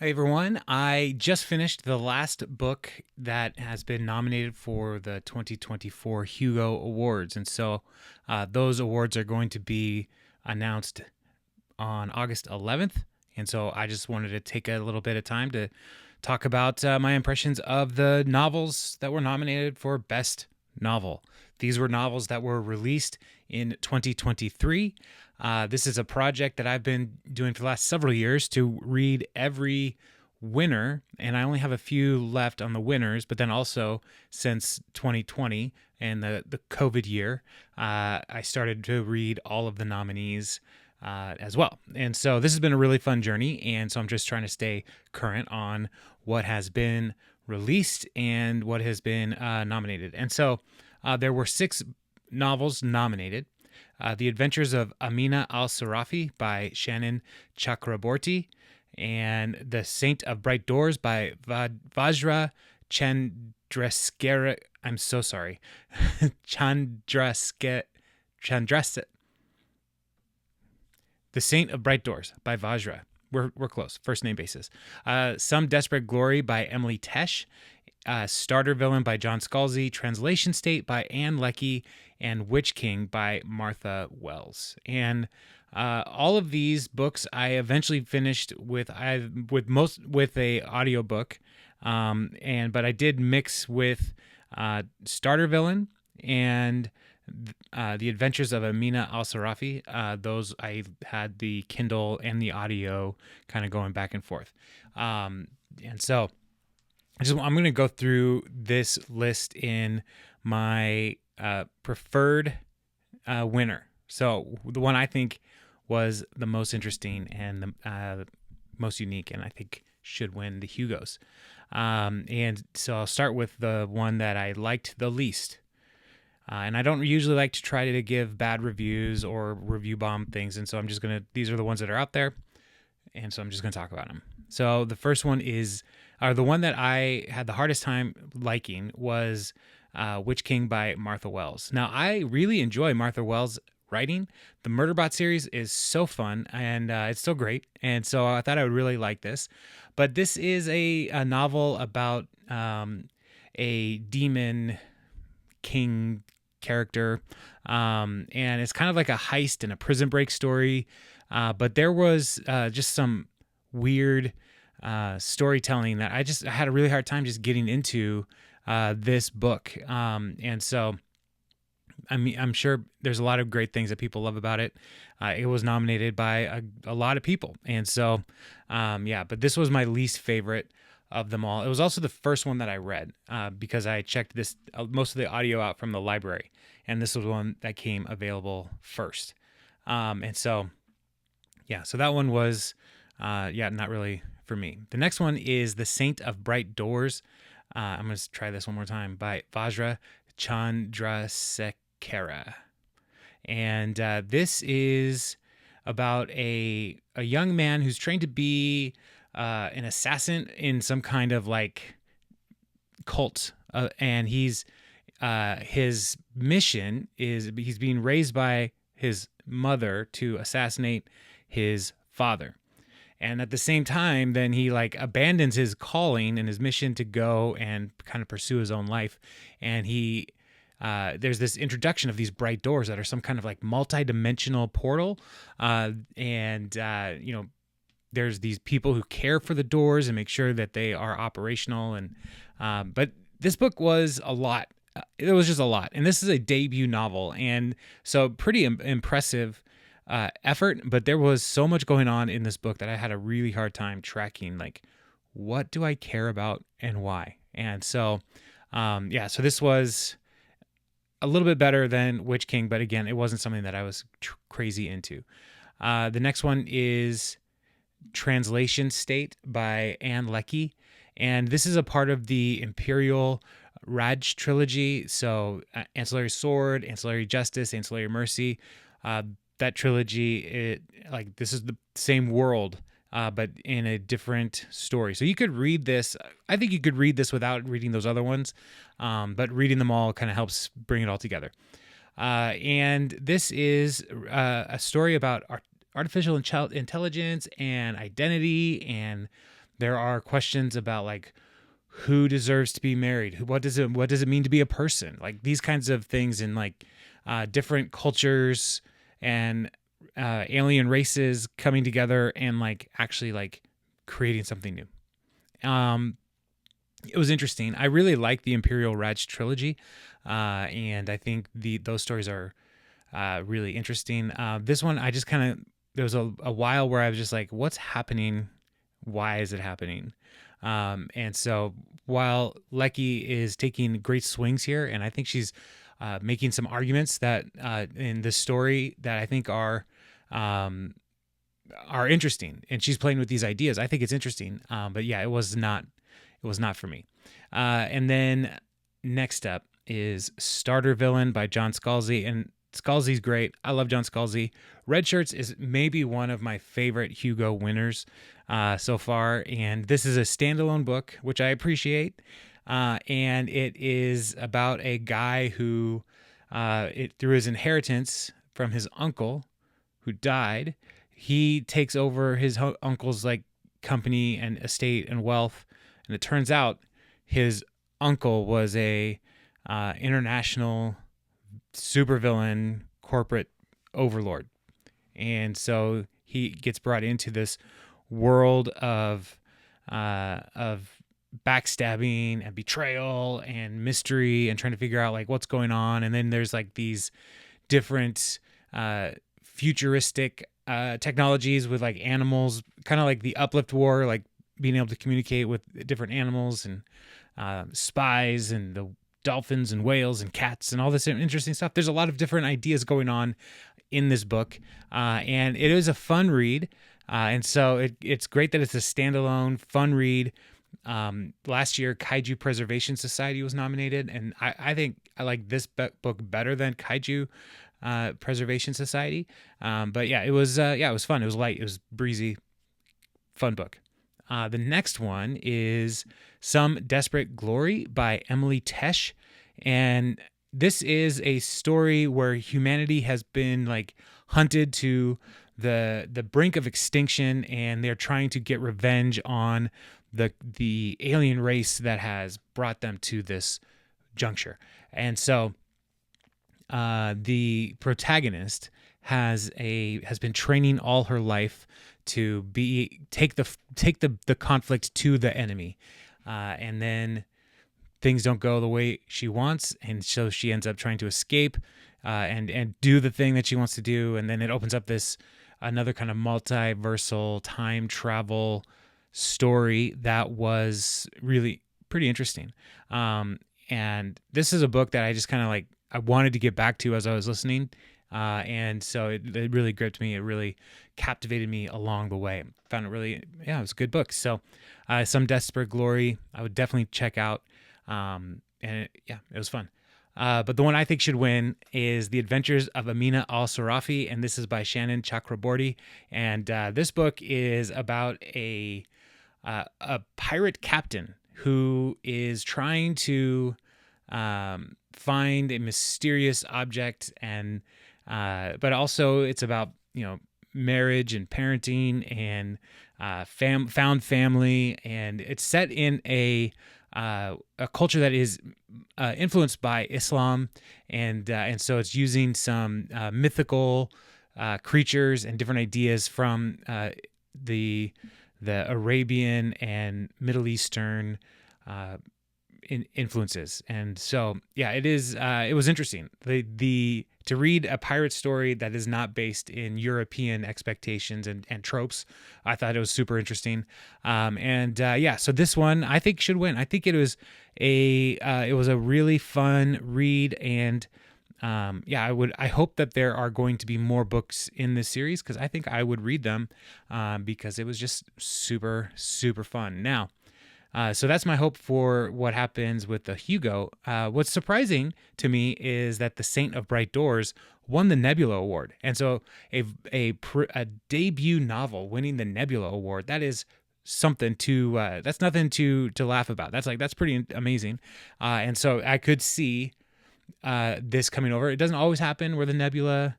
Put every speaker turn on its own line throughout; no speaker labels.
Hey everyone, I just finished the last book that has been nominated for the 2024 Hugo Awards. And so those awards are going to be announced on August 11th. And so I just wanted to take a little bit of time to talk about my impressions of the novels that were nominated for Best Novel. These were novels that were released in 2023. This is a project that I've been doing for the last several years to read every winner, and I only have a few left on the winners, but then also since 2020 and the COVID year, I started to read all of the nominees as well. And so this has been a really fun journey. And so I'm just trying to stay current on what has been released and what has been nominated. And so there were 6 novels nominated. The Adventures of Amina al-Sarafi by Shannon Chakraborty, and The Saint of Bright Doors by Vajra Chandrasekera. I'm so sorry. Chandrasekera. The Saint of Bright Doors by Vajra. We're close. First name basis. Some Desperate Glory by Emily Tesh. Starter Villain by John Scalzi. Translation State by Anne Leckie. And Witch King by Martha Wells. And all of these books I eventually finished with a audiobook. But I did mix with Starter Villain and The Adventures of Amina al-Sarafi. Those I had the Kindle and the audio kind of going back and forth. And so I'm going to go through this list in my preferred winner. So the one I think was the most interesting and the most unique, and I think should win the Hugos. And so I'll start with the one that I liked the least. And I don't usually like to try to give bad reviews or review bomb things. And so these are the ones that are out there. And so I'm just going to talk about them. So the first one the one that I had the hardest time liking was Witch King by Martha Wells. Now, I really enjoy Martha Wells' writing. The Murderbot series is so fun, and it's so great. And so I thought I would really like this. But this is a novel about a demon king character, and it's kind of like a heist and a prison break story. But there was just some weird storytelling that I had a really hard time just getting into this book. And so I'm sure there's a lot of great things that people love about it. It was nominated by a lot of people. And so, but this was my least favorite of them all. It was also the first one that I read because I checked most of the audio out from the library. And this was one that came available first. And so, so that one was, not really for me. The next one is The Saint of Bright Doors. I'm going to try this one more time, by Vajra Chandrasekera. And this is about a young man who's trained to be an assassin in some kind of like cult. And his mission is he's being raised by his mother to assassinate his father. And at the same time, then he like abandons his calling and his mission to go and kind of pursue his own life. And there's this introduction of these bright doors that are some kind of like multi-dimensional portal. There's these people who care for the doors and make sure that they are operational. And but this book was a lot. It was just a lot. And this is a debut novel. And so pretty impressive effort, but there was so much going on in this book that I had a really hard time tracking, like, what do I care about and why? And so, so this was a little bit better than Witch King, but again, it wasn't something that I was crazy into. The next one is Translation State by Anne Leckie, and this is a part of the Imperial Raj trilogy. So Ancillary Sword, Ancillary Justice, Ancillary Mercy. That trilogy, this is the same world, but in a different story. So you could read this. I think you could read this without reading those other ones, but reading them all kind of helps bring it all together. And this is a story about artificial intelligence and identity and There are questions about like who deserves to be married, what does it mean to be a person, like these kinds of things, in like different cultures and alien races coming together and like actually like creating something new. It was interesting. I really like the Imperial Raj trilogy, and I think those stories are really interesting. This one, I just kind of, there was a while where I was just like, what's happening? Why is it happening? And so while Lecky is taking great swings here, and I think she's making some arguments that in this story that I think are interesting, and she's playing with these ideas. I think it's interesting. But yeah, it was not for me. And then next up is Starter Villain by John Scalzi, and Scalzi's great. I love John Scalzi. Red Shirts is maybe one of my favorite Hugo winners so far, and this is a standalone book, which I appreciate. And it is about a guy who, through his inheritance from his uncle who died, he takes over his uncle's like company and estate and wealth, and it turns out his uncle was a international supervillain corporate overlord, and so he gets brought into this world of backstabbing and betrayal and mystery and trying to figure out like what's going on. And then there's like these different futuristic technologies with like animals, kind of like the Uplift War, like being able to communicate with different animals and spies and the dolphins and whales and cats and all this interesting stuff. There's a lot of different ideas going on in this book, and it is a fun read. And so it's great that it's a standalone fun read. Last year, Kaiju Preservation Society was nominated, and I think I like this book better than Kaiju Preservation Society. But yeah, it was fun. It was light. It was breezy, fun book. The next one is Some Desperate Glory by Emily Tesh, and this is a story where humanity has been like hunted to the brink of extinction, and they're trying to get revenge on the alien race that has brought them to this juncture. And so the protagonist has been training all her life to take the conflict to the enemy, and then things don't go the way she wants, and so she ends up trying to escape and do the thing that she wants to do, and then it opens up this another kind of multiversal time travel story that was really pretty interesting. And this is a book that I just kind of like I wanted to get back to as I was listening. And so it really gripped me. It really captivated me along the way. Found it really, it was a good book. So Some Desperate Glory, I would definitely check out. And it was fun. But the one I think should win is The Adventures of Amina Al-Sarafi, and this is by Shannon Chakraborty. And this book is about a pirate captain who is trying to find a mysterious object, and but also it's about marriage and parenting and found family, and it's set in a culture that is influenced by Islam, and so it's using some mythical creatures and different ideas from the Arabian and Middle Eastern influences. And so it was interesting to read a pirate story that is not based in European expectations and tropes. I thought it was super interesting. So this one I think should win. I think it was a really fun read, and I hope that there are going to be more books in this series, because I think I would read them because it was just super, super fun. Now, so that's my hope for what happens with the Hugo. What's surprising to me is that The Saint of Bright Doors won the Nebula Award. And so a debut novel winning the Nebula Award, that is something that's nothing to laugh about. That's pretty amazing. And so I could see this coming over. It doesn't always happen where the Nebula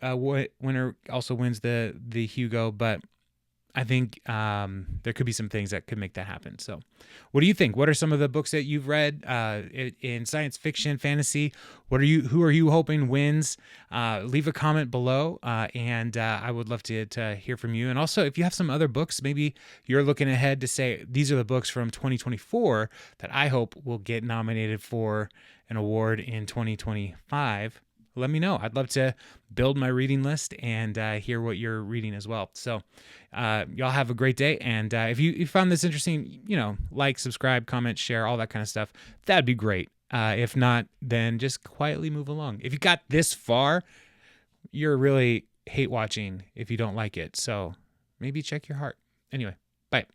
winner also wins the Hugo, but I think there could be some things that could make that happen. So, what do you think? What are some of the books that you've read in science fiction, fantasy? Who are you hoping wins? Leave a comment below, and I would love to hear from you. And also, if you have some other books, maybe you're looking ahead to say these are the books from 2024 that I hope will get nominated for an award in 2025. Let me know. I'd love to build my reading list and hear what you're reading as well. So, y'all have a great day. And if you found this interesting, like, subscribe, comment, share, all that kind of stuff. That'd be great. If not, then just quietly move along. If you got this far, you're really hate watching if you don't like it. So maybe check your heart. Anyway, bye.